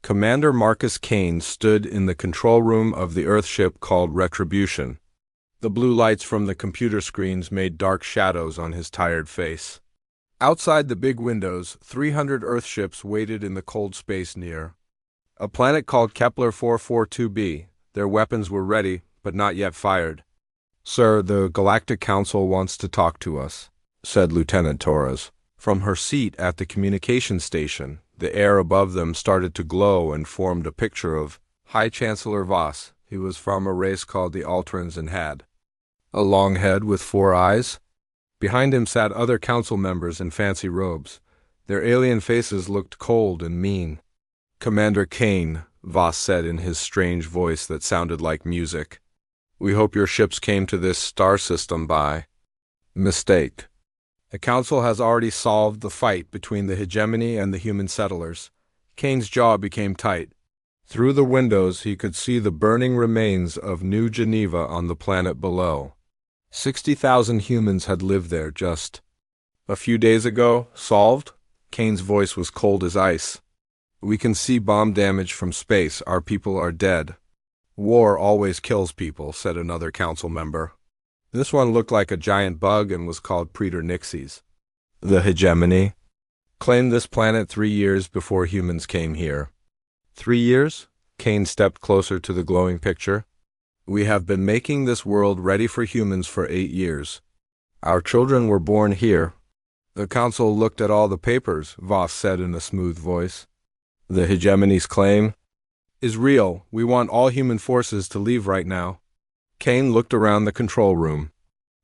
Commander Marcus Kane stood in the control room of the Earthship called Retribution. The blue lights from the computer screens made dark shadows on his tired face. Outside the big windows, 300 Earthships waited in the cold space near a planet called Kepler 442b. Their weapons were ready, but not yet fired. "Sir, the Galactic Council wants to talk to us," said Lieutenant Torres. From her seat at the communication station, the air above them started to glow and formed a picture of High Chancellor Voss. He was from a race called the Alterans and had a long head with 4 eyes. Behind him sat other council members in fancy robes. Their alien faces looked cold and mean. "Commander Kane," Voss said in his strange voice that sounded like music, "we hope your ships came to this star system by mistake. The Council has already solved the fight between the hegemony and the human settlers." Kane's jaw became tight. Through the windows he could see the burning remains of New Geneva on the planet below. 60,000 humans had lived there just a few days ago. "Solved?" Kane's voice was cold as ice. "We can see bomb damage from space. Our people are dead." "War always kills people," said another council member. This one looked like a giant bug and was called Praetor Nixes. "The hegemony claimed this planet 3 years before humans came here." 3 years? Kane stepped closer to the glowing picture. "We have been making this world ready for humans for 8 years. Our children were born here." "The council looked at all the papers," Voss said in a smooth voice. "The hegemony's claim is real. We want all human forces to leave right now." Kane looked around the control room.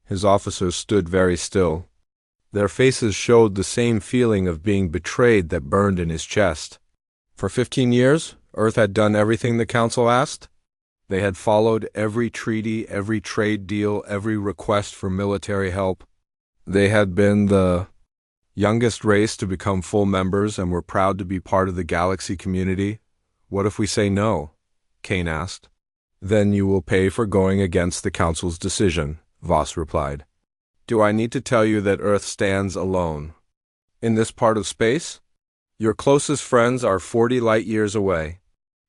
His officers stood very still. Their faces showed the same feeling of being betrayed that burned in his chest. For 15 years, Earth had done everything the Council asked. They had followed every treaty, every trade deal, every request for military help. They had been the youngest race to become full members and were proud to be part of the galaxy community. "What if we say no?" Kane asked. "Then you will pay for going against the Council's decision," Voss replied. "Do I need to tell you that Earth stands alone in this part of space? Your closest friends are 40 light years away."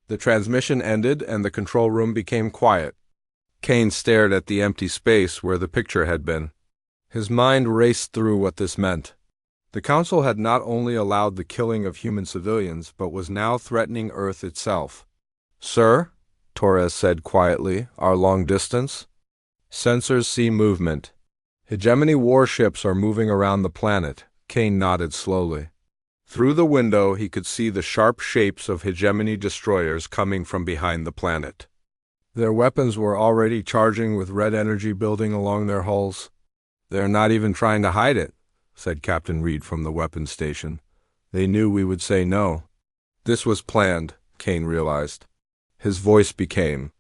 The transmission ended and the control room became quiet. Kane stared at the empty space where the picture had been. His mind raced through what this meant. The Council had not only allowed the killing of human civilians, but was now threatening Earth itself. "Sir," Torres said quietly, "our long distance sensors see movement. Hegemony warships are moving around the planet." Kane nodded slowly. Through the window he could see the sharp shapes of hegemony destroyers coming from behind the planet. Their weapons were already charging with red energy building along their hulls. "They're not even trying to hide it," said Captain Reed from the weapons station. "They knew we would say no." This was planned, Kane realized. His voice became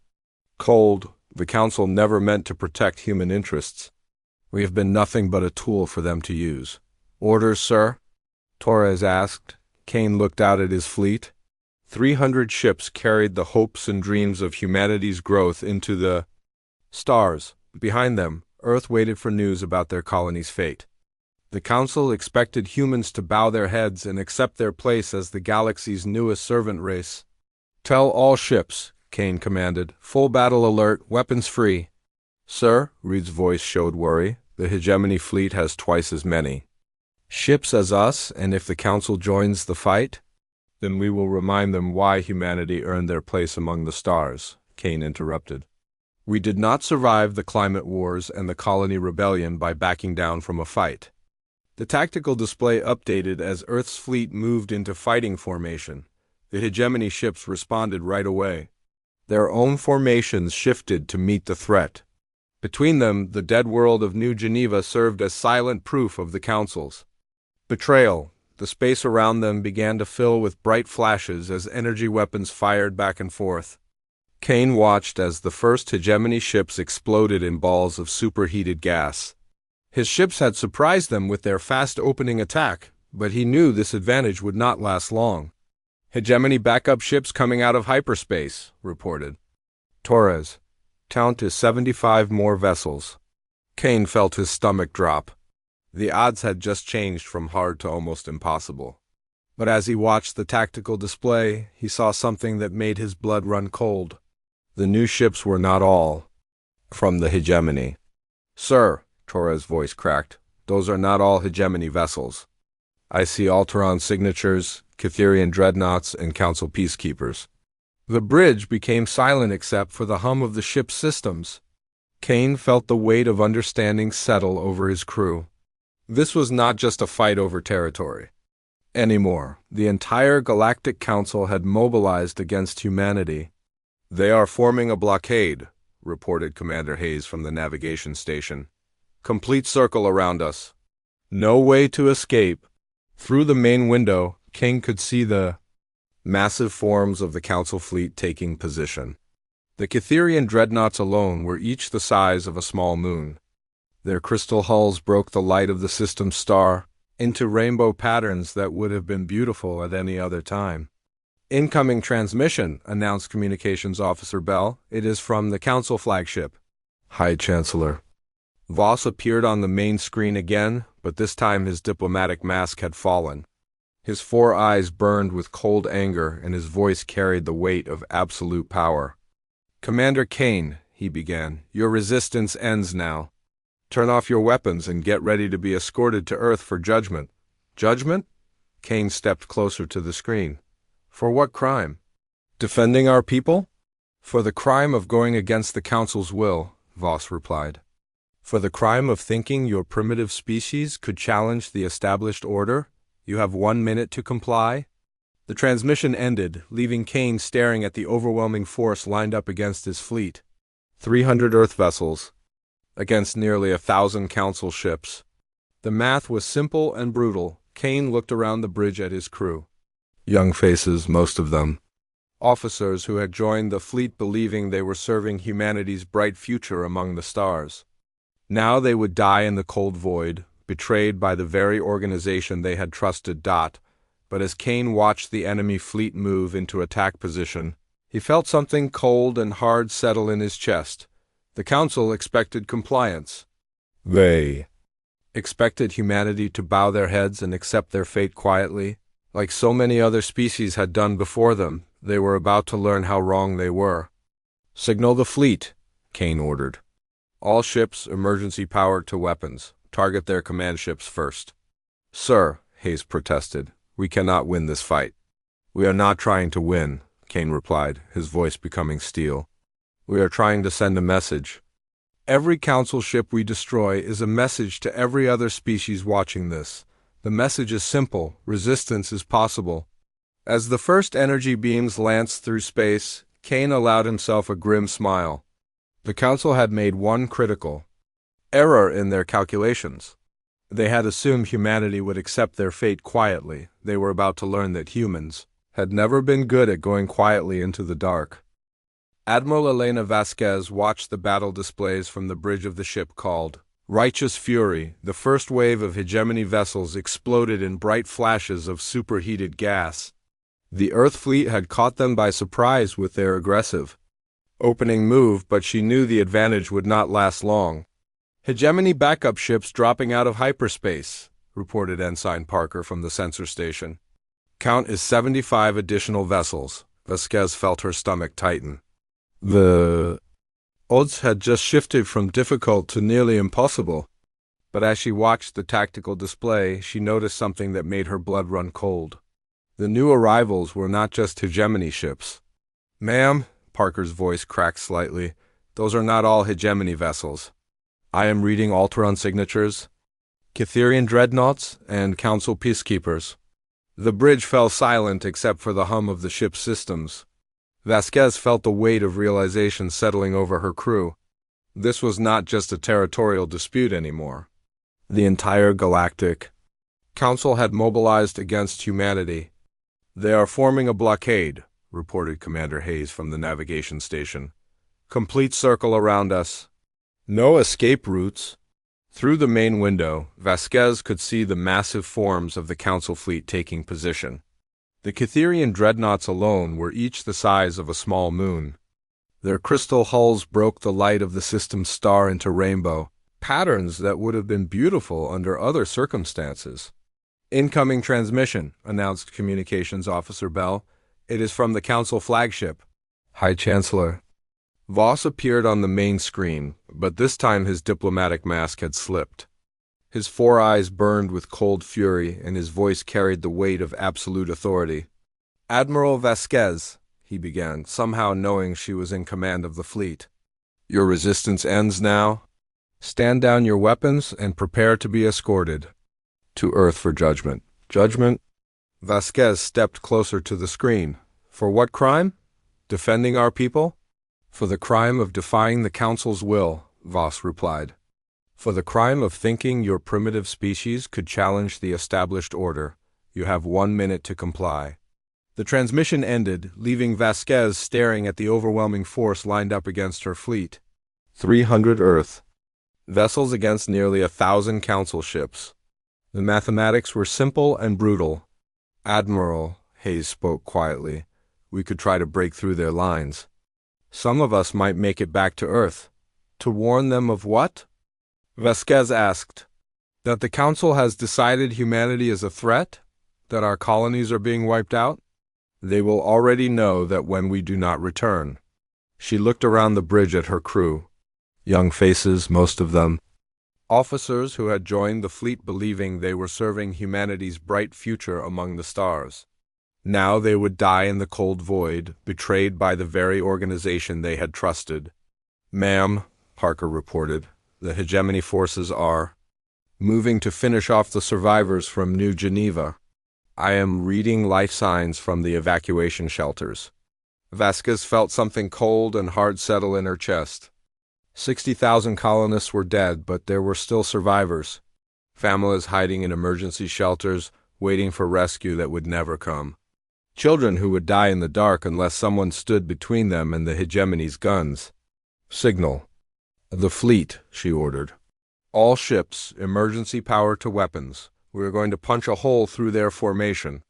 cold. The Council never meant to protect human interests. "We have been nothing but a tool for them to use." "Orders, sir?" Torres asked. Kane looked out at his fleet. 300 ships carried the hopes and dreams of humanity's growth into the stars. Behind them, Earth waited for news about their colony's fate. The Council expected humans to bow their heads and accept their place as the galaxy's newest servant race. "Tell all ships," Kane commanded. "Full battle alert, weapons free." "Sir," Reed's voice showed worry, "the hegemony fleet has twice as many ships as us, and if the Council joins the fight, then we will remind them why humanity earned their place among the stars," Kane interrupted. "We did not survive the climate wars and the colony rebellion by backing down from a fight." The tactical display updated as Earth's fleet moved into fighting formation. The hegemony ships responded right away. Their own formations shifted to meet the threat. Between them, the dead world of New Geneva served as silent proof of the Council's betrayal. The space around them began to fill with bright flashes as energy weapons fired back and forth. Kane watched as the first hegemony ships exploded in balls of superheated gas. His ships had surprised them with their fast-opening attack, but he knew this advantage would not last long. "Hegemony backup ships coming out of hyperspace," reported Torres. "Count to 75 more vessels." Kane felt his stomach drop. The odds had just changed from hard to almost impossible. But as he watched the tactical display, he saw something that made his blood run cold. The new ships were not all from the hegemony. "Sir," Torres' voice cracked, "those are not all hegemony vessels. I see Alteron signatures, Catherian dreadnoughts, and council peacekeepers." The bridge became silent except for the hum of the ship's systems. Kane felt the weight of understanding settle over his crew. This was not just a fight over territory anymore. The entire Galactic Council had mobilized against humanity. "They are forming a blockade," reported Commander Hayes from the navigation station. "Complete circle around us. No way to escape." Through the main window, King could see the massive forms of the Council fleet taking position. The Catherian dreadnoughts alone were each the size of a small moon. Their crystal hulls broke the light of the system's star into rainbow patterns that would have been beautiful at any other time. "Incoming transmission," announced Communications Officer Bell. "It is from the Council flagship." "High Chancellor." Voss appeared on the main screen again, but this time his diplomatic mask had fallen. His 4 eyes burned with cold anger, and his voice carried the weight of absolute power. "Commander Kane," he began, "your resistance ends now. Turn off your weapons and get ready to be escorted to Earth for judgment." "Judgment?" Kane stepped closer to the screen. "For what crime?" "Defending our people?" "For the crime of going against the Council's will," Voss replied. "For the crime of thinking your primitive species could challenge the established order? You have 1 minute to comply." The transmission ended, leaving Kane staring at the overwhelming force lined up against his fleet. 300 Earth vessels against nearly 1,000 Council ships. The math was simple and brutal. Kane looked around the bridge at his crew. Young faces, most of them. Officers who had joined the fleet believing they were serving humanity's bright future among the stars. Now they would die in the cold void, betrayed by the very organization they had trusted. But as Kane watched the enemy fleet move into attack position, he felt something cold and hard settle in his chest. The Council expected compliance. They expected humanity to bow their heads and accept their fate quietly. Like so many other species had done before them, they were about to learn how wrong they were. "Signal the fleet," Kane ordered. "All ships, emergency power to weapons. Target their command ships first." "Sir," Hayes protested, "we cannot win this fight." "We are not trying to win," Kane replied, his voice becoming steel. "We are trying to send a message. Every Council ship we destroy is a message to every other species watching this. The message is simple: resistance is possible." As the first energy beams lanced through space, Kane allowed himself a grim smile. The Council had made one critical error in their calculations. They had assumed humanity would accept their fate quietly. They were about to learn that humans had never been good at going quietly into the dark. Admiral Elena Vasquez watched the battle displays from the bridge of the ship called Righteous Fury. The first wave of hegemony vessels exploded in bright flashes of superheated gas. The Earth fleet had caught them by surprise with their aggressive opening move, but she knew the advantage would not last long. "Hegemony backup ships dropping out of hyperspace," reported Ensign Parker from the sensor station. "Count is 75 additional vessels." Vasquez felt her stomach tighten. The odds had just shifted from difficult to nearly impossible. But as she watched the tactical display, she noticed something that made her blood run cold. The new arrivals were not just hegemony ships. "Ma'am," Parker's voice cracked slightly, "those are not all hegemony vessels. I am reading Alteron signatures, Catherian dreadnoughts, and Council peacekeepers." The bridge fell silent except for the hum of the ship's systems. Vasquez felt the weight of realization settling over her crew. This was not just a territorial dispute anymore. The entire Galactic Council had mobilized against humanity. "They are forming a blockade," reported Commander Hayes from the navigation station. "Complete circle around us. No escape routes." Through the main window, Vasquez could see the massive forms of the Council fleet taking position. The Catherian dreadnoughts alone were each the size of a small moon. Their crystal hulls broke the light of the system's star into rainbow patterns that would have been beautiful under other circumstances. Incoming transmission, announced Communications Officer Bell. It is from the Council flagship. High Chancellor. Voss appeared on the main screen, but this time his diplomatic mask had slipped. His 4 eyes burned with cold fury, and his voice carried the weight of absolute authority. Admiral Vasquez, he began, somehow knowing she was in command of the fleet. Your resistance ends now. Stand down your weapons and prepare to be escorted to Earth for judgment. Judgment? Vasquez stepped closer to the screen. For what crime? Defending our people? For the crime of defying the Council's will, Voss replied. For the crime of thinking your primitive species could challenge the established order. You have 1 minute to comply. The transmission ended, leaving Vasquez staring at the overwhelming force lined up against her fleet. 300 Earth vessels against nearly 1,000 Council ships. The mathematics were simple and brutal. Admiral, Hayes spoke quietly, we could try to break through their lines. Some of us might make it back to Earth. To warn them of what? Vasquez asked. That the Council has decided humanity is a threat? That our colonies are being wiped out? They will already know that when we do not return. She looked around the bridge at her crew. Young faces, most of them. Officers who had joined the fleet believing they were serving humanity's bright future among the stars. Now they would die in the cold void, betrayed by the very organization they had trusted. Ma'am, Parker reported, the hegemony forces are moving to finish off the survivors from New Geneva. I am reading life signs from the evacuation shelters. Vasquez felt something cold and hard settle in her chest. 60,000 colonists were dead, but there were still survivors. Families hiding in emergency shelters, waiting for rescue that would never come. Children who would die in the dark unless someone stood between them and the hegemony's guns. Signal. The fleet, she ordered. All ships, emergency power to weapons. We are going to punch a hole through their formation.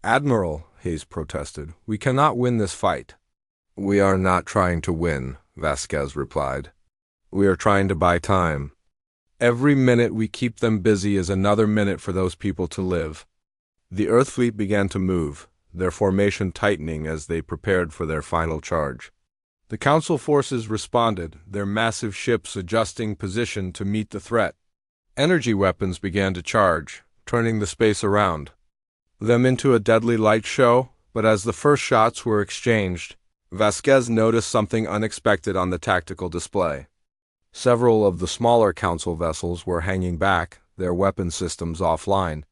Admiral, Hayes protested, we cannot win this fight. We are not trying to win, Vasquez replied. We are trying to buy time. Every minute we keep them busy is another minute for those people to live. The Earth fleet began to move, their formation tightening as they prepared for their final charge. The Council forces responded, their massive ships adjusting position to meet the threat. Energy weapons began to charge, turning the space around them into a deadly light show, but as the first shots were exchanged, Vasquez noticed something unexpected on the tactical display. Several of the smaller Council vessels were hanging back, their weapon systems offline.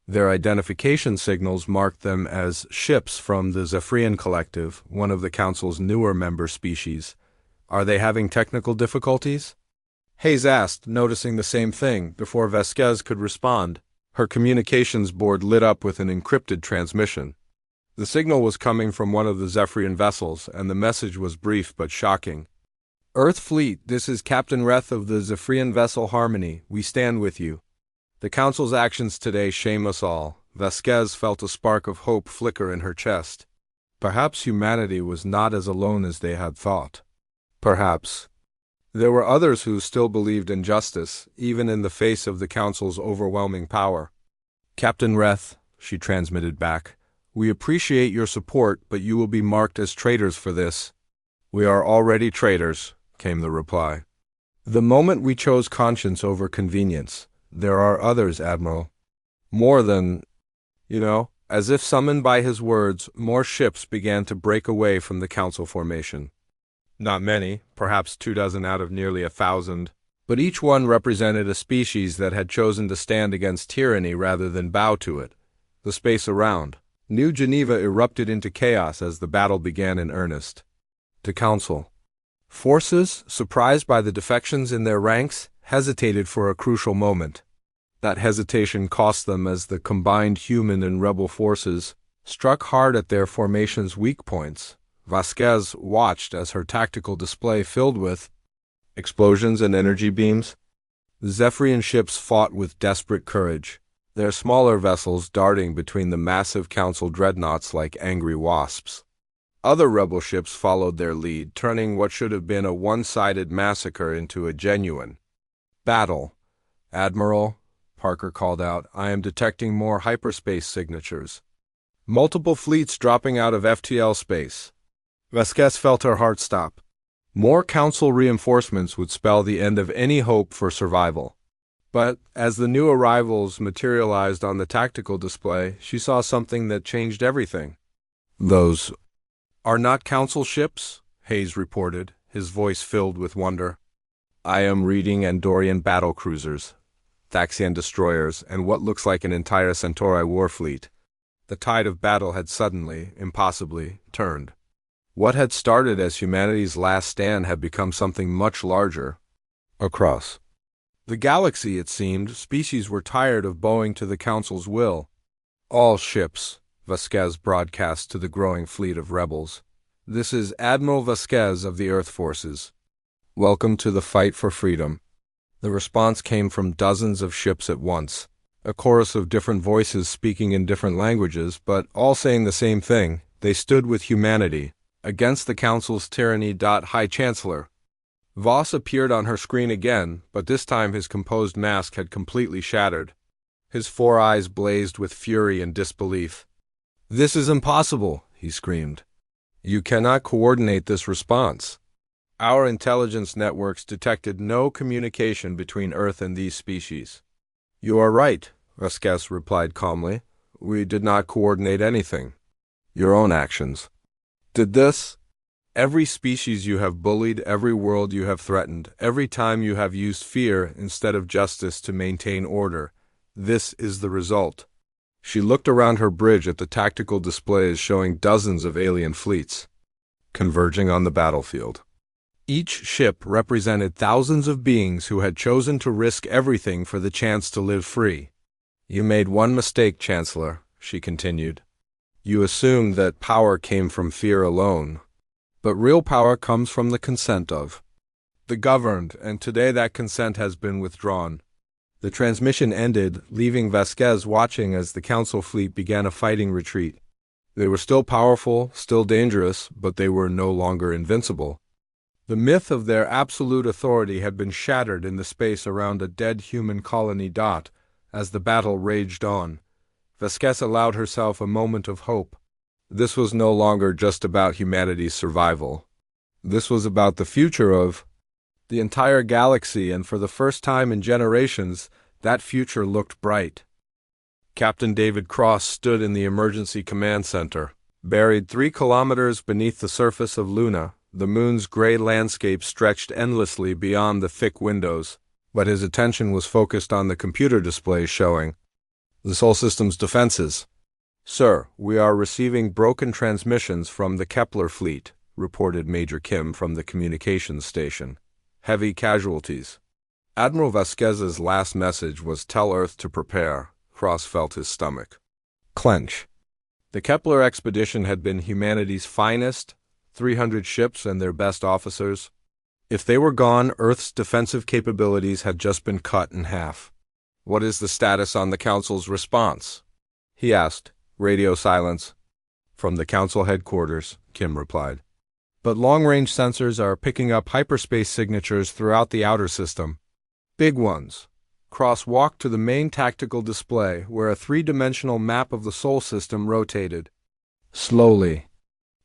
Their identification signals marked them as ships from the Zephyrian Collective, one of the Council's newer member species. Are they having technical difficulties? Hayes asked, noticing the same thing, before Vasquez could respond. Her communications board lit up with an encrypted transmission. The signal was coming from one of the Zephyrian vessels, and the message was brief but shocking. Earth Fleet, this is Captain Reth of the Zephyrian vessel Harmony. We stand with you. The Council's actions today shame us all. Vasquez felt a spark of hope flicker in her chest. Perhaps humanity was not as alone as they had thought. Perhaps. There were others who still believed in justice, even in the face of the Council's overwhelming power. Captain Reth, she transmitted back, we appreciate your support, but you will be marked as traitors for this. We are already traitors, came the reply. The moment we chose conscience over convenience. There are others, Admiral. More than, as if summoned by his words, more ships began to break away from the Council formation. Not many, perhaps 24 out of nearly 1,000, but each one represented a species that had chosen to stand against tyranny rather than bow to it. The space around. New Geneva erupted into chaos as the battle began in earnest. To Council. Forces, surprised by the defections in their ranks, hesitated for a crucial moment. That hesitation cost them as the combined human and rebel forces struck hard at their formation's weak points. Vasquez watched as her tactical display filled with explosions and energy beams. The Zephyrian ships fought with desperate courage, their smaller vessels darting between the massive Council dreadnoughts like angry wasps. Other rebel ships followed their lead, turning what should have been a one-sided massacre into a genuine battle. Admiral, Parker called out. I am detecting more hyperspace signatures. Multiple fleets dropping out of FTL space. Vasquez felt her heart stop. More council reinforcements would spell the end of any hope for survival. But as the new arrivals materialized on the tactical display, she saw something that changed everything. Those are not council ships, Hayes reported, his voice filled with wonder. I am reading Andorian battlecruisers, Thaxian destroyers, and what looks like an entire Centauri war fleet. The tide of battle had suddenly, impossibly, turned. What had started as humanity's last stand had become something much larger. Across the galaxy, it seemed, species were tired of bowing to the Council's will. All ships, Vasquez broadcast to the growing fleet of rebels. This is Admiral Vasquez of the Earth Forces. Welcome to the fight for freedom. The response came from dozens of ships at once, a chorus of different voices speaking in different languages, but all saying the same thing. They stood with humanity, against the Council's tyranny. High Chancellor. Voss appeared on her screen again, but this time his composed mask had completely shattered. His 4 eyes blazed with fury and disbelief. This is impossible, he screamed. You cannot coordinate this response. Our intelligence networks detected no communication between Earth and these species. You are right, Vasquez replied calmly. We did not coordinate anything. Your own actions did this. Every species you have bullied, every world you have threatened, every time you have used fear instead of justice to maintain order. This is the result. She looked around her bridge at the tactical displays showing dozens of alien fleets converging on the battlefield. Each ship represented thousands of beings who had chosen to risk everything for the chance to live free. You made one mistake, Chancellor, she continued. You assumed that power came from fear alone. But real power comes from the consent of the governed, and today that consent has been withdrawn. The transmission ended, leaving Vasquez watching as the Council fleet began a fighting retreat. They were still powerful, still dangerous, but they were no longer invincible. The myth of their absolute authority had been shattered in the space around a dead human colony. As the battle raged on, Vasquez allowed herself a moment of hope. This was no longer just about humanity's survival. This was about the future of the entire galaxy, and for the first time in generations, that future looked bright. Captain David Cross stood in the emergency command center. Buried 3 kilometers beneath the surface of Luna, the moon's gray landscape stretched endlessly beyond the thick windows, but his attention was focused on the computer display showing the Sol System's defenses. Sir, we are receiving broken transmissions from the Kepler fleet, reported Major Kim from the communications station. Heavy casualties. Admiral Vasquez's last message was tell Earth to prepare. Cross felt his stomach clench. The Kepler expedition had been humanity's finest, 300 ships and their best officers. If they were gone, Earth's defensive capabilities had just been cut in half. What is the status on the Council's response? He asked. Radio silence. From the Council headquarters, Kim replied. But long-range sensors are picking up hyperspace signatures throughout the outer system. Big ones. Cross walked to the main tactical display, where a 3-dimensional map of the Sol System rotated. Slowly.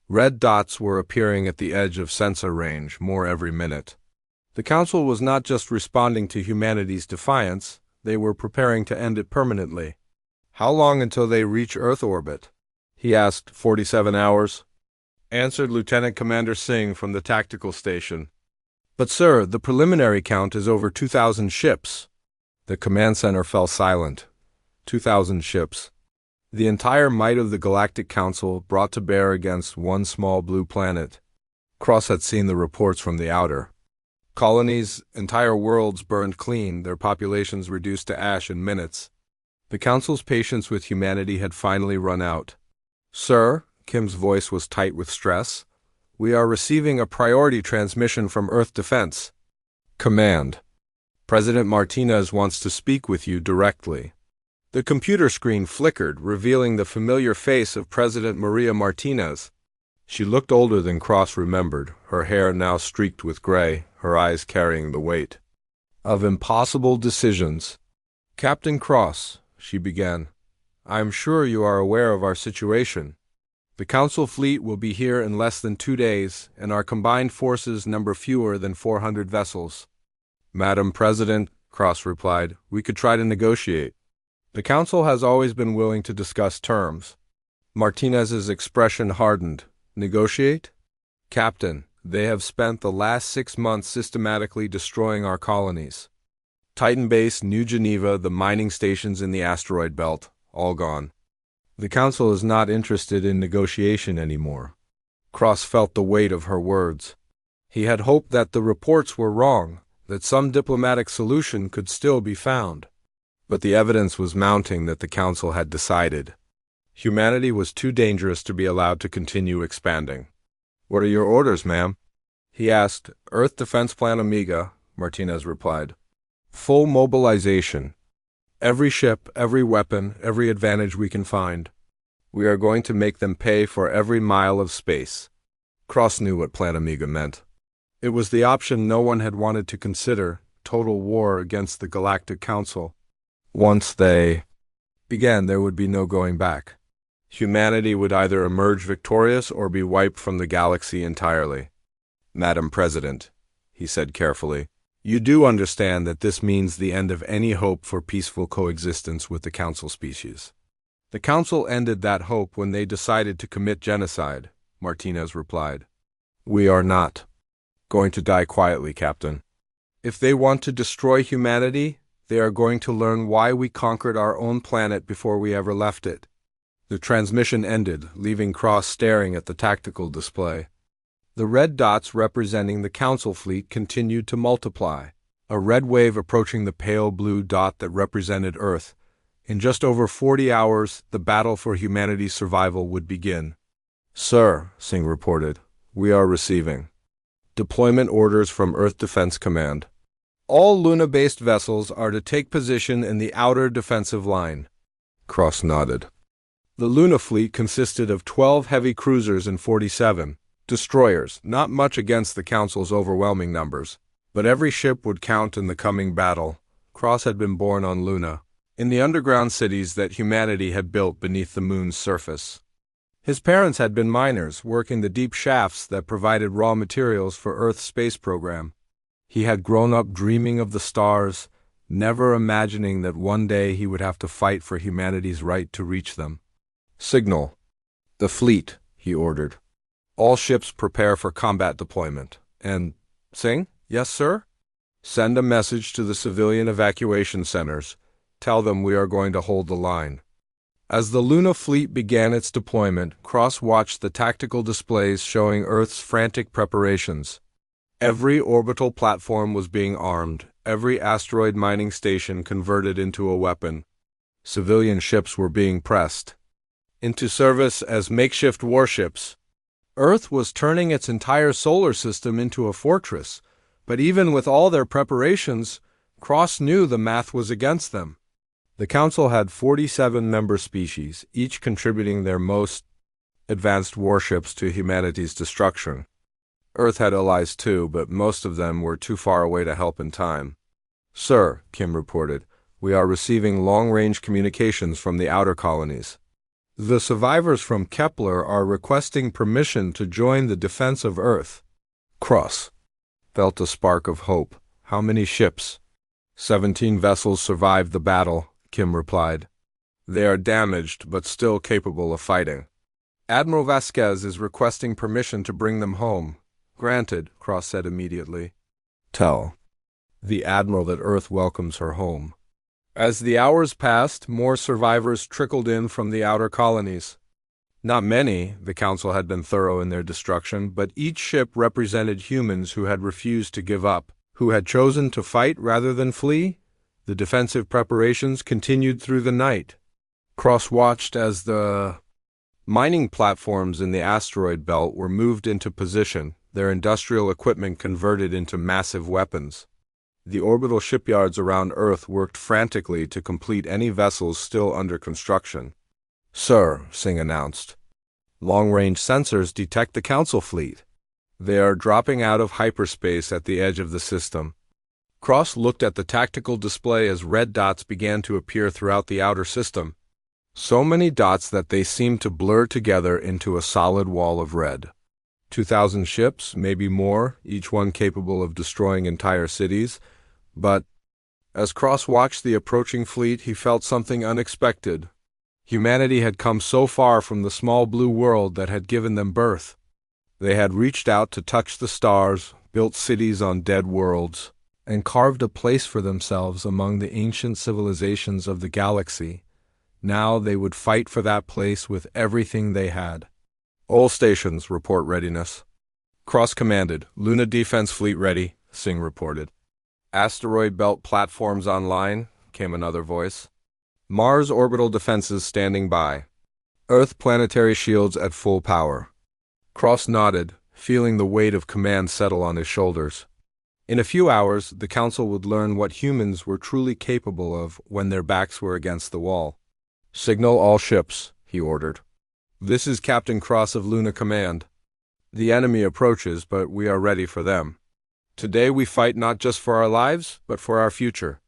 Red dots were appearing at the edge of sensor range, more every minute. The Council was not just responding to humanity's defiance, they were preparing to end it permanently. How long until they reach Earth orbit? He asked. 47 hours. Answered Lieutenant Commander Singh from the tactical station. But sir, the preliminary count is over 2,000 ships. The command center fell silent. 2,000 ships. The entire might of the Galactic Council brought to bear against one small blue planet. Cross had seen the reports from the outer. Colonies, entire worlds burned clean, their populations reduced to ash in minutes. The Council's patience with humanity had finally run out. Sir, Kim's voice was tight with stress, we are receiving a priority transmission from Earth Defense. Command. President Martinez wants to speak with you directly. The computer screen flickered, revealing the familiar face of President Maria Martinez. She looked older than Cross remembered, her hair now streaked with gray, her eyes carrying the weight of impossible decisions. Captain Cross, she began, I am sure you are aware of our situation. The Council fleet will be here in less than 2 days, and our combined forces number fewer than 400 vessels. Madam President, Cross replied, we could try to negotiate. The Council has always been willing to discuss terms. Martinez's expression hardened. Negotiate? Captain, they have spent the last 6 months systematically destroying our colonies. Titan Base, New Geneva, the mining stations in the asteroid belt, all gone. The Council is not interested in negotiation anymore. Cross felt the weight of her words. He had hoped that the reports were wrong, that some diplomatic solution could still be found. But the evidence was mounting that the Council had decided. Humanity was too dangerous to be allowed to continue expanding. What are your orders, ma'am? He asked. Earth Defense Plan Omega, Martinez replied. Full mobilization. Every ship, every weapon, every advantage we can find. We are going to make them pay for every mile of space. Cross knew what Plan Omega meant. It was the option no one had wanted to consider, total war against the Galactic Council. Once they began, there would be no going back. Humanity would either emerge victorious or be wiped from the galaxy entirely. Madam President, he said carefully, you do understand that this means the end of any hope for peaceful coexistence with the Council species. The Council ended that hope when they decided to commit genocide, Martinez replied. We are not going to die quietly, Captain. If they want to destroy humanity, they are going to learn why we conquered our own planet before we ever left it. The transmission ended, leaving Cross staring at the tactical display. The red dots representing the Council fleet continued to multiply, a red wave approaching the pale blue dot that represented Earth. In just over 40 hours, the battle for humanity's survival would begin. Sir, Singh reported, we are receiving deployment orders from Earth Defense Command. All Luna-based vessels are to take position in the outer defensive line. Cross nodded. The Luna fleet consisted of 12 heavy cruisers and 47 destroyers, not much against the Council's overwhelming numbers. But every ship would count in the coming battle. Cross had been born on Luna, in the underground cities that humanity had built beneath the moon's surface. His parents had been miners, working the deep shafts that provided raw materials for Earth's space program. He had grown up dreaming of the stars, never imagining that one day he would have to fight for humanity's right to reach them. Signal. The fleet, he ordered. All ships prepare for combat deployment. And, Singh? Yes, sir? Send a message to the civilian evacuation centers. Tell them we are going to hold the line. As the Luna fleet began its deployment, Cross watched the tactical displays showing Earth's frantic preparations. Every orbital platform was being armed, every asteroid mining station converted into a weapon. Civilian ships were being pressed into service as makeshift warships. Earth was turning its entire solar system into a fortress, but even with all their preparations, Cross knew the math was against them. The Council had 47 member species, each contributing their most advanced warships to humanity's destruction. Earth had allies too, but most of them were too far away to help in time. Sir, Kim reported, we are receiving long-range communications from the outer colonies. The survivors from Kepler are requesting permission to join the defense of Earth. Cross felt a spark of hope. How many ships? 17 vessels survived the battle, Kim replied. They are damaged, but still capable of fighting. Admiral Vasquez is requesting permission to bring them home. Granted, Cross said immediately. Tell the Admiral that Earth welcomes her home. As the hours passed, more survivors trickled in from the outer colonies. Not many, the Council had been thorough in their destruction, but each ship represented humans who had refused to give up, who had chosen to fight rather than flee. The defensive preparations continued through the night. Cross watched as the mining platforms in the asteroid belt were moved into position, their industrial equipment converted into massive weapons. The orbital shipyards around Earth worked frantically to complete any vessels still under construction. Sir, Singh announced, long-range sensors detect the Council fleet. They are dropping out of hyperspace at the edge of the system. Cross looked at the tactical display as red dots began to appear throughout the outer system. So many dots that they seemed to blur together into a solid wall of red. 2,000 ships, maybe more, each one capable of destroying entire cities. But as Cross watched the approaching fleet, he felt something unexpected. Humanity had come so far from the small blue world that had given them birth. They had reached out to touch the stars, built cities on dead worlds, and carved a place for themselves among the ancient civilizations of the galaxy. Now they would fight for that place with everything they had. All stations, report readiness. Cross commanded. Luna Defense Fleet ready, Singh reported. Asteroid belt platforms online, came another voice. Mars orbital defenses standing by. Earth planetary shields at full power. Cross nodded, feeling the weight of command settle on his shoulders. In a few hours, the Council would learn what humans were truly capable of when their backs were against the wall. Signal all ships, he ordered. This is Captain Cross of Luna Command. The enemy approaches, but we are ready for them. Today we fight not just for our lives, but for our future.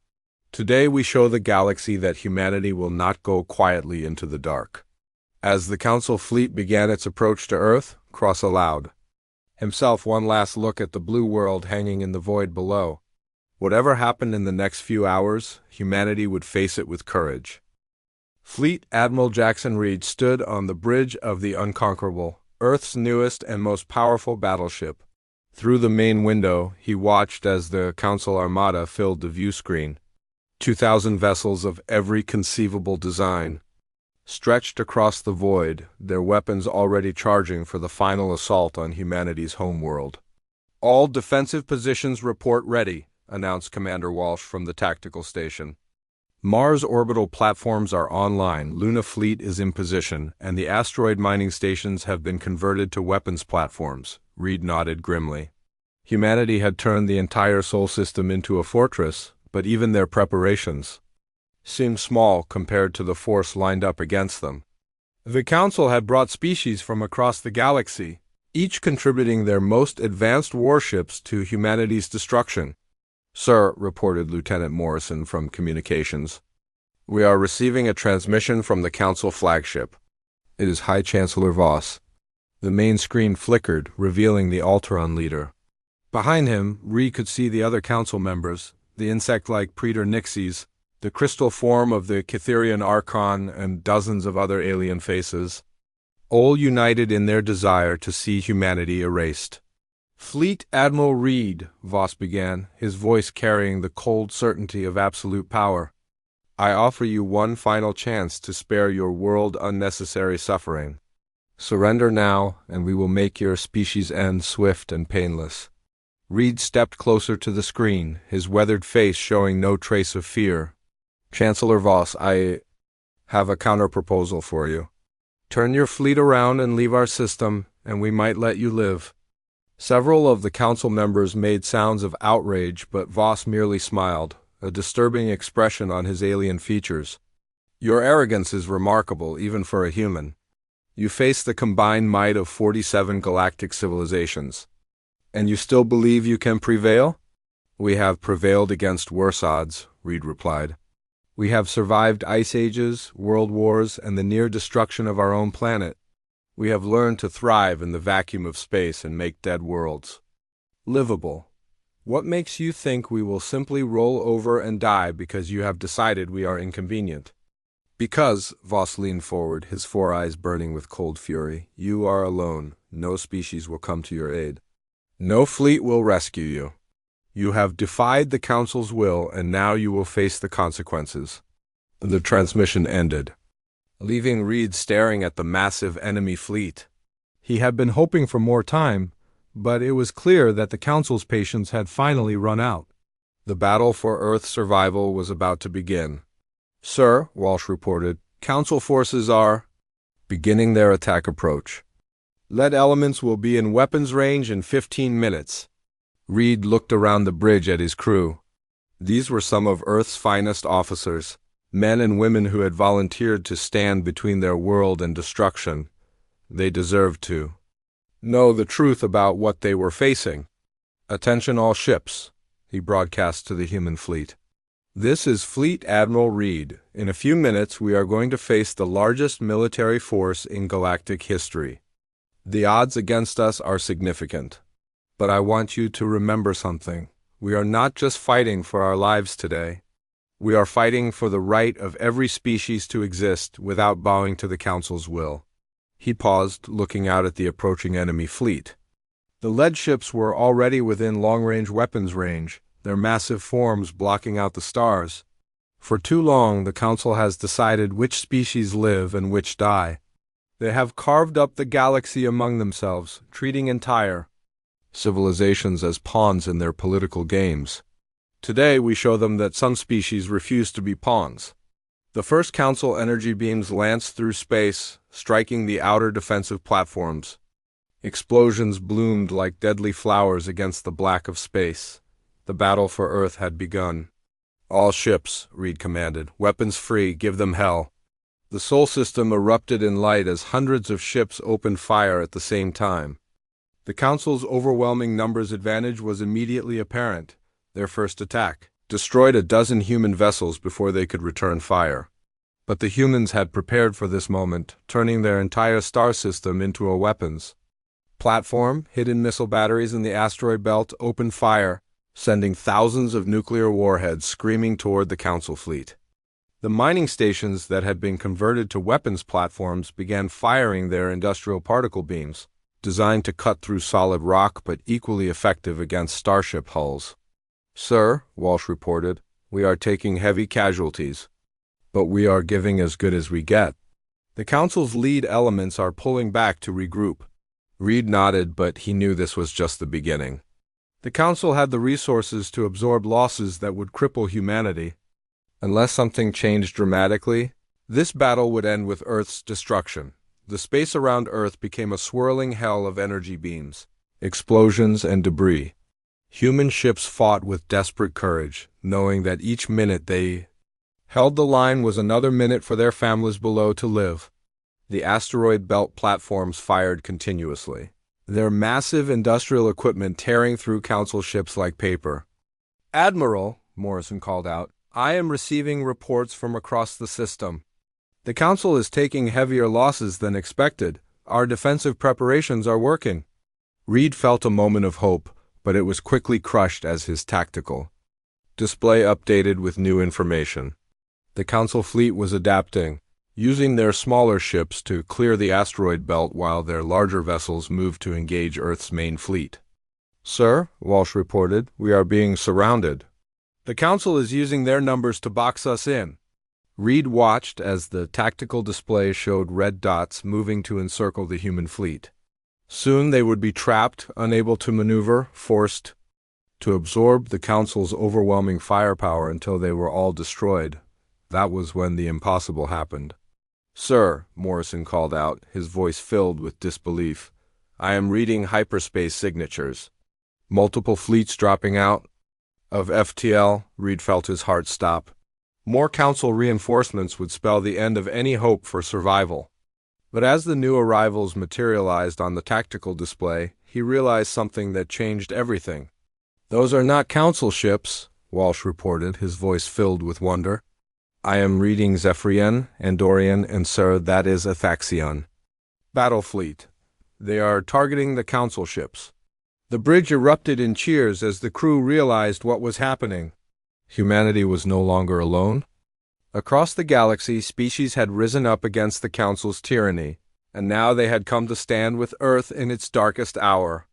Today we show the galaxy that humanity will not go quietly into the dark. As the Council fleet began its approach to Earth, Cross allowed himself one last look at the blue world hanging in the void below. Whatever happened in the next few hours, humanity would face it with courage. Fleet Admiral Jackson Reed stood on the bridge of the Unconquerable, Earth's newest and most powerful battleship. Through the main window, he watched as the Council Armada filled the view screen. 2,000 vessels of every conceivable design, stretched across the void, their weapons already charging for the final assault on humanity's homeworld. All defensive positions report ready, announced Commander Walsh from the tactical station. Mars orbital platforms are online, Luna fleet is in position, and the asteroid mining stations have been converted to weapons platforms, Reed nodded grimly. Humanity had turned the entire Sol system into a fortress, but even their preparations seemed small compared to the force lined up against them. The Council had brought species from across the galaxy, each contributing their most advanced warships to humanity's destruction. Sir, reported Lieutenant Morrison from Communications, we are receiving a transmission from the Council flagship. It is High Chancellor Voss. The main screen flickered, revealing the Alteron leader. Behind him, Ree could see the other Council members, the insect-like Praetor Nixies, the crystal form of the Cytherian Archon, and dozens of other alien faces, all united in their desire to see humanity erased. Fleet Admiral Reed, Voss began, his voice carrying the cold certainty of absolute power. I offer you one final chance to spare your world unnecessary suffering. Surrender now, and we will make your species' end swift and painless. Reed stepped closer to the screen, his weathered face showing no trace of fear. Chancellor Voss, I have a counter-proposal for you. Turn your fleet around and leave our system, and we might let you live. Several of the Council members made sounds of outrage, but Voss merely smiled, a disturbing expression on his alien features. Your arrogance is remarkable, even for a human. You face the combined might of 47 galactic civilizations. And you still believe you can prevail? We have prevailed against worse odds, Reed replied. We have survived ice ages, world wars, and the near destruction of our own planet. We have learned to thrive in the vacuum of space and make dead worlds livable. What makes you think we will simply roll over and die because you have decided we are inconvenient? Because, Voss leaned forward, his four eyes burning with cold fury, you are alone. No species will come to your aid. No fleet will rescue you. You have defied the Council's will, and now you will face the consequences. The transmission ended, leaving Reed staring at the massive enemy fleet. He had been hoping for more time, but it was clear that the Council's patience had finally run out. The battle for Earth's survival was about to begin. Sir, Walsh reported, Council forces are beginning their attack approach. Lead elements will be in weapons range in 15 minutes. Reed looked around the bridge at his crew. These were some of Earth's finest officers, men and women who had volunteered to stand between their world and destruction. They deserved to know the truth about what they were facing. Attention all ships. he broadcast to the human fleet. "This is Fleet Admiral Reed. In a few minutes, we are going to face the largest military force in galactic history. The odds against us are significant. But I want you to remember something. We are not just fighting for our lives today. We are fighting for the right of every species to exist without bowing to the Council's will." He paused, looking out at the approaching enemy fleet. The lead ships were already within long-range weapons range, their massive forms blocking out the stars. For too long, the Council has decided which species live and which die. They have carved up the galaxy among themselves, treating entire civilizations as pawns in their political games. Today, we show them that some species refuse to be pawns. The first Council energy beams lanced through space, striking the outer defensive platforms. Explosions bloomed like deadly flowers against the black of space. The battle for Earth had begun. "All ships," Reed commanded, "weapons free, give them hell." The Sol system erupted in light as hundreds of ships opened fire at the same time. The Council's overwhelming numbers advantage was immediately apparent. Their first attack destroyed a dozen human vessels before they could return fire. But the humans had prepared for this moment, turning their entire star system into a weapons platform. Hidden missile batteries in the asteroid belt opened fire, sending thousands of nuclear warheads screaming toward the Council fleet. The mining stations that had been converted to weapons platforms began firing their industrial particle beams, designed to cut through solid rock but equally effective against starship hulls. "Sir," Walsh reported, "we are taking heavy casualties. But we are giving as good as we get. The Council's lead elements are pulling back to regroup." Reed nodded, but he knew this was just the beginning. The Council had the resources to absorb losses that would cripple humanity. Unless something changed dramatically, this battle would end with Earth's destruction. The space around Earth became a swirling hell of energy beams, explosions, and debris. Human ships fought with desperate courage, knowing that each minute they held the line was another minute for their families below to live. The asteroid belt platforms fired continuously, their massive industrial equipment tearing through Council ships like paper. "Admiral," Morrison called out, "I am receiving reports from across the system. The Council is taking heavier losses than expected. Our defensive preparations are working." Reed felt a moment of hope, but it was quickly crushed as his tactical display updated with new information. The Council fleet was adapting, using their smaller ships to clear the asteroid belt while their larger vessels moved to engage Earth's main fleet. "Sir," Walsh reported, "we are being surrounded. The Council is using their numbers to box us in." Reed watched as the tactical display showed red dots moving to encircle the human fleet. Soon they would be trapped, unable to maneuver, forced to absorb the Council's overwhelming firepower until they were all destroyed. That was when the impossible happened. "Sir," Morrison called out, his voice filled with disbelief, "I am reading hyperspace signatures. Multiple fleets dropping out of FTL." Reed felt his heart stop. More Council reinforcements would spell the end of any hope for survival. But as the new arrivals materialized on the tactical display, he realized something that changed everything. "Those are not Council ships," Walsh reported, his voice filled with wonder. "I am reading Zephyrian, Andorian, and sir, that is Athaxion. Battle fleet. They are targeting the Council ships." The bridge erupted in cheers as the crew realized what was happening. Humanity was no longer alone. Across the galaxy, species had risen up against the Council's tyranny, and now they had come to stand with Earth in its darkest hour.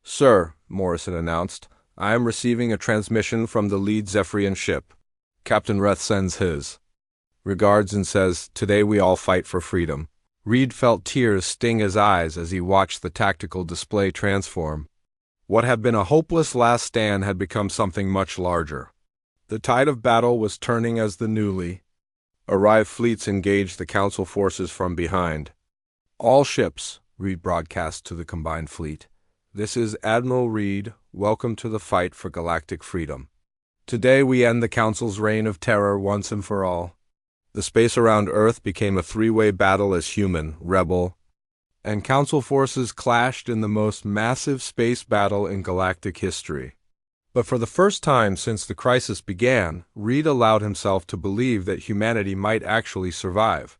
"Sir," Morrison announced, "I am receiving a transmission from the lead Zephyrian ship. Captain Reth sends his regards and says, 'Today we all fight for freedom.'" Reed felt tears sting his eyes as he watched the tactical display transform. What had been a hopeless last stand had become something much larger. The tide of battle was turning as the newly arrived fleets engaged the Council forces from behind. "All ships," Reed broadcast to the combined fleet. "This is Admiral Reed. Welcome to the fight for galactic freedom. Today we end the Council's reign of terror once and for all." The space around Earth became a three-way battle as human, rebel, and Council forces clashed in the most massive space battle in galactic history. But for the first time since the crisis began, Reed allowed himself to believe that humanity might actually survive.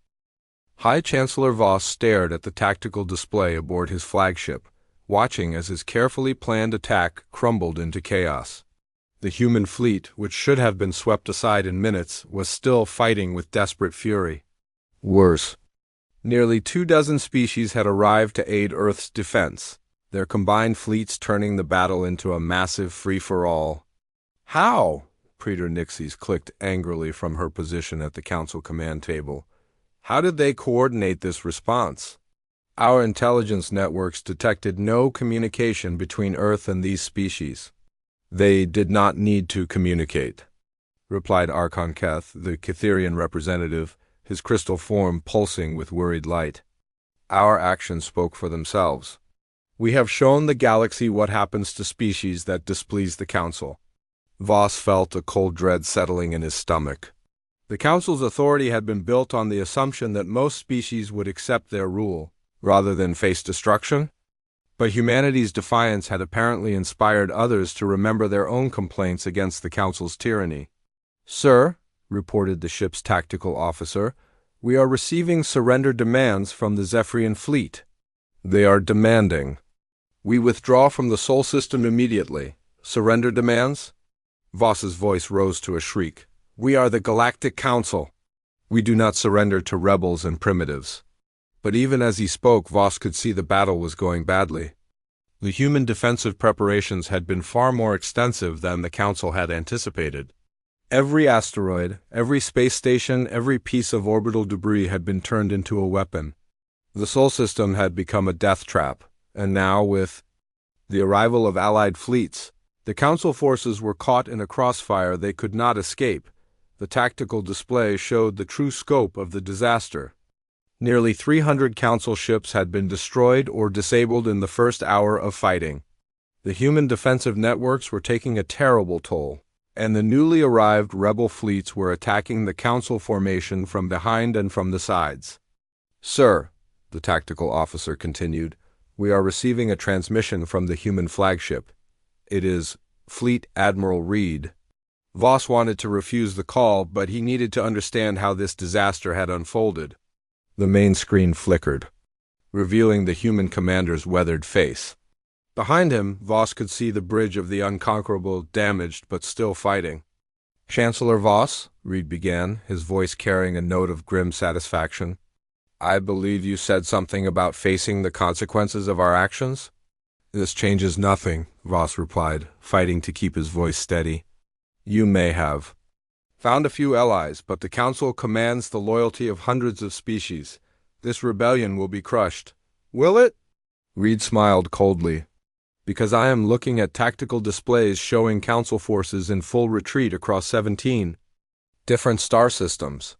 High Chancellor Voss stared at the tactical display aboard his flagship, watching as his carefully planned attack crumbled into chaos. The human fleet, which should have been swept aside in minutes, was still fighting with desperate fury. Worse, nearly 24 species had arrived to aid Earth's defense, their combined fleets turning the battle into a massive free-for-all. How? Praetor Nixes clicked angrily from her position at the council command table. How did they coordinate this response? Our intelligence networks detected no communication between Earth and these species. They did not need to communicate, replied Archon Keth, the Catherian representative, his crystal form pulsing with worried light. Our actions spoke for themselves. We have shown the galaxy what happens to species that displease the Council. Voss felt a cold dread settling in his stomach. The Council's authority had been built on the assumption that most species would accept their rule, rather than face destruction. But humanity's defiance had apparently inspired others to remember their own complaints against the Council's tyranny. Sir, reported the ship's tactical officer, we are receiving surrender demands from the Zephyrian fleet. They are demanding. We withdraw from the Sol system immediately. Surrender demands? Voss's voice rose to a shriek. We are the Galactic Council. We do not surrender to rebels and primitives. But even as he spoke, Voss could see the battle was going badly. The human defensive preparations had been far more extensive than the Council had anticipated. Every asteroid, every space station, every piece of orbital debris had been turned into a weapon. The Sol system had become a death trap, and now, with the arrival of Allied fleets, the Council forces were caught in a crossfire they could not escape. The tactical display showed the true scope of the disaster. Nearly 300 Council ships had been destroyed or disabled in the first hour of fighting. The human defensive networks were taking a terrible toll, and the newly arrived rebel fleets were attacking the Council formation from behind and from the sides. Sir, the tactical officer continued, we are receiving a transmission from the human flagship. It is Fleet Admiral Reed. Voss wanted to refuse the call, but he needed to understand how this disaster had unfolded. The main screen flickered, revealing the human commander's weathered face. Behind him, Voss could see the bridge of the Unconquerable damaged but still fighting. Chancellor Voss, Reed began, his voice carrying a note of grim satisfaction. I believe you said something about facing the consequences of our actions? This changes nothing, Voss replied, fighting to keep his voice steady. You may have found a few allies, but the Council commands the loyalty of hundreds of species. This rebellion will be crushed. Will it? Reed smiled coldly. Because I am looking at tactical displays showing Council forces in full retreat across 17 different star systems.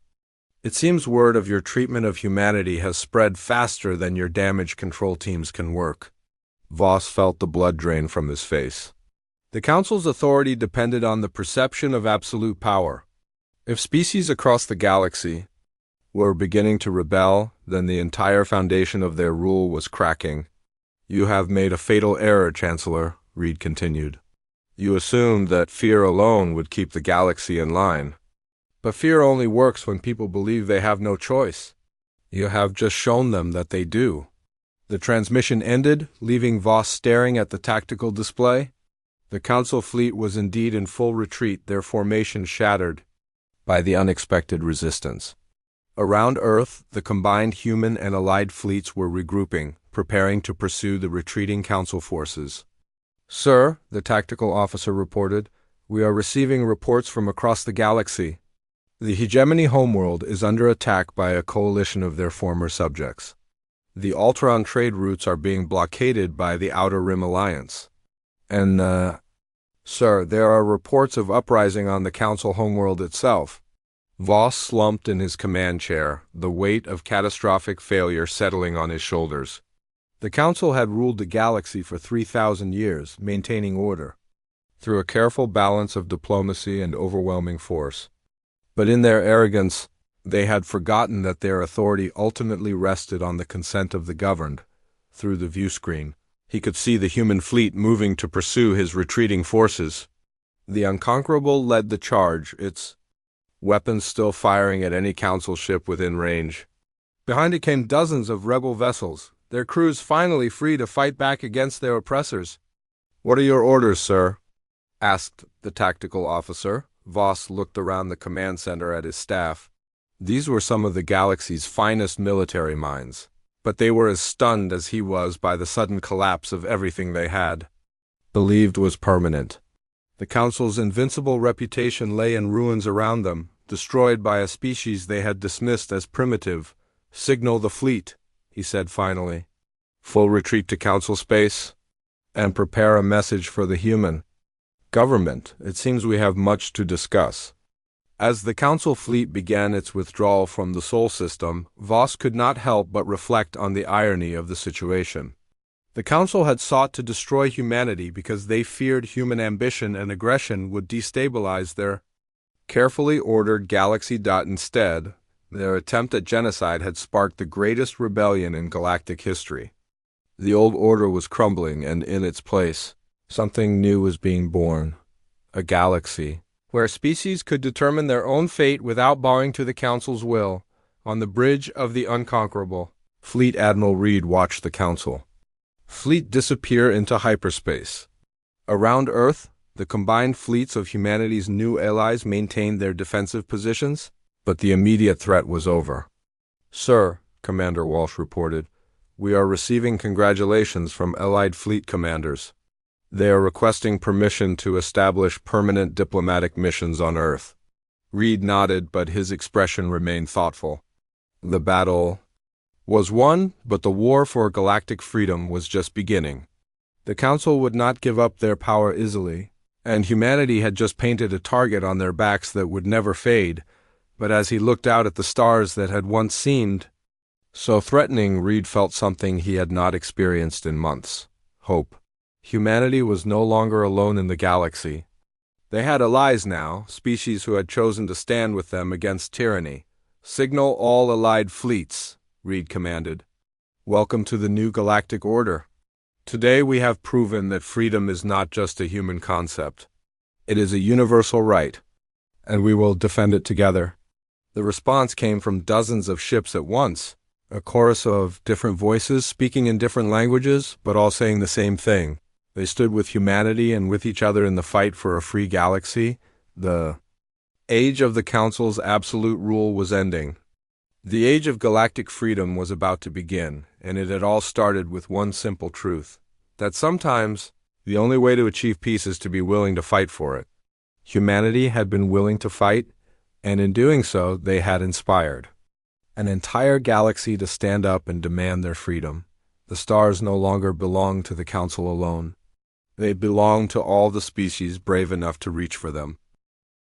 It seems word of your treatment of humanity has spread faster than your damage control teams can work. Voss felt the blood drain from his face. The Council's authority depended on the perception of absolute power. If species across the galaxy were beginning to rebel, then the entire foundation of their rule was cracking. You have made a fatal error, Chancellor, Reed continued. You assumed that fear alone would keep the galaxy in line. But fear only works when people believe they have no choice. You have just shown them that they do. The transmission ended, leaving Voss staring at the tactical display. The Council fleet was indeed in full retreat, their formation shattered by the unexpected resistance. Around Earth, the combined human and allied fleets were regrouping, preparing to pursue the retreating Council forces. Sir, the tactical officer reported, we are receiving reports from across the galaxy. The hegemony homeworld is under attack by a coalition of their former subjects. The Alteron trade routes are being blockaded by the Outer Rim Alliance. And, sir, there are reports of uprising on the Council homeworld itself. Voss slumped in his command chair, the weight of catastrophic failure settling on his shoulders. The Council had ruled the galaxy for 3,000 years, maintaining order, through a careful balance of diplomacy and overwhelming force. But in their arrogance, they had forgotten that their authority ultimately rested on the consent of the governed. Through the view screen, he could see the human fleet moving to pursue his retreating forces. The Unconquerable led the charge, its weapons still firing at any council ship within range. Behind it came dozens of rebel vessels, their crews finally free to fight back against their oppressors. "What are your orders, sir?" asked the tactical officer. Voss looked around the command center at his staff. These were some of the galaxy's finest military minds, but they were as stunned as he was by the sudden collapse of everything they had believed was permanent. The Council's invincible reputation lay in ruins around them, destroyed by a species they had dismissed as primitive. "Signal the fleet," he said finally. "Full retreat to Council space, and prepare a message for the human government. It seems we have much to discuss." As the Council fleet began its withdrawal from the Sol system, Voss could not help but reflect on the irony of the situation. The Council had sought to destroy humanity because they feared human ambition and aggression would destabilize their carefully ordered galaxy. Instead, their attempt at genocide had sparked the greatest rebellion in galactic history. The old order was crumbling, and in its place, something new was being born. A galaxy where species could determine their own fate without bowing to the Council's will. On the bridge of the Unconquerable, Fleet Admiral Reed watched the Council fleet disappear into hyperspace. Around Earth, the combined fleets of humanity's new allies maintained their defensive positions, but the immediate threat was over. "Sir," Commander Walsh reported, "we are receiving congratulations from Allied fleet commanders. They are requesting permission to establish permanent diplomatic missions on Earth." Reed nodded, but his expression remained thoughtful. The battle was won, but the war for galactic freedom was just beginning. The Council would not give up their power easily, and humanity had just painted a target on their backs that would never fade. But as he looked out at the stars that had once seemed so threatening, Reed felt something he had not experienced in months: hope. Humanity was no longer alone in the galaxy. They had allies now, species who had chosen to stand with them against tyranny. "Signal all Allied fleets," Reed commanded. "Welcome to the new galactic order. Today we have proven that freedom is not just a human concept. It is a universal right, and we will defend it together." The response came from dozens of ships at once, a chorus of different voices speaking in different languages, but all saying the same thing. They stood with humanity and with each other in the fight for a free galaxy. The age of the Council's absolute rule was ending. The age of galactic freedom was about to begin, and it had all started with one simple truth: that sometimes the only way to achieve peace is to be willing to fight for it. Humanity had been willing to fight, and in doing so, they had inspired an entire galaxy to stand up and demand their freedom. The stars no longer belonged to the Council alone. They belonged to all the species brave enough to reach for them.